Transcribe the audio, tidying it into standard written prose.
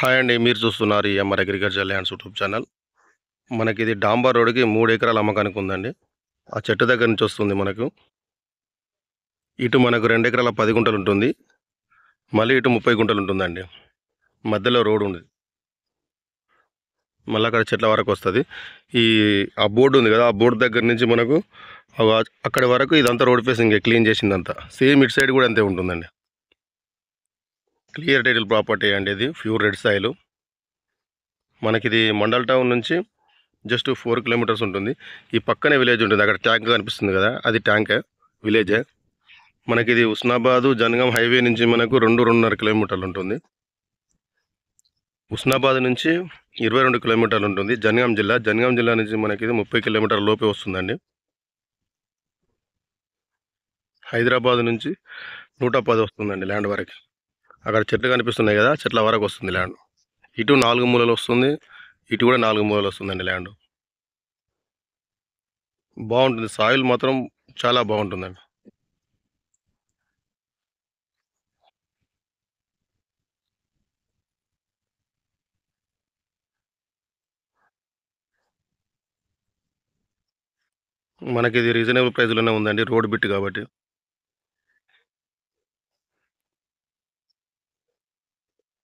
Hi అండి. మీరు చూస్తున్నారు MR agriculture lands YouTube channel. మనకిది డాంబర్ రోడ్‌కి 3 ఎకరాల అమ్మకానికి ఉందండి. ఆ చెట్టు దగ్గర నుంచి వస్తుంది మనకు. ఇటు మనకు 2 ఎకరాల 10 గుంటలు ఉంటుంది. మళ్ళీ ఇటు 30 గుంటలు ఉంటుందండి. మధ్యలో రోడ్ ఉంది. మళ్ళీ అక్కడ చెట్ల వరకు వస్తది. ఈ ఆ బోర్డు ఉంది కదా! ఆ బోర్డు దగ్గర నుంచి మనకు అక్కడి వరకు ఇదంతా రోడ్ ఫేసింగే క్లీన్ చేసిందంతా. సేమ్ ఇటు సైడ్ కూడా అంతే ఉంటుందండి. క్లియర్ టైటిల్ ప్రాపర్టీ అండి ఇది. Pure red soil. మనకిది మండల్ టౌన్ నుంచి జస్ట్ 4 కిలోమీటర్స్ ఉంటుంది. ఈ పక్కనే విలేజ్ ఉంటుంది. అక్కడ ట్యాంక్ కనిపిస్తుంది కదా! అది ట్యాంకే, విలేజే. మనకిది ఉస్నాబాదు జనగాం హైవే నుంచి మనకు 2.5 కిలోమీటర్లు ఉంటుంది. ఉస్నాబాద్ నుంచి 22 కిలోమీటర్లు ఉంటుంది. జనగాం జిల్లా నుంచి మనకి 30 కిలోమీటర్ల లోపే వస్తుందండి. హైదరాబాద్ నుంచి 110 వస్తుందండి ల్యాండ్ వరకు. అక్కడ చెట్లు కనిపిస్తున్నాయి కదా, చెట్ల వరకు వస్తుంది ల్యాండ్. ఇటు 4 మూలలు వస్తుంది, ఇటు కూడా 4 మూలలు వస్తుందండి ల్యాండ్. బాగుంటుంది. సాయిల్ మాత్రం చాలా బాగుంటుందండి. మనకిది రీజనబుల్ ప్రైస్‌లోనే ఉందండి, రోడ్ బిట్ కాబట్టి.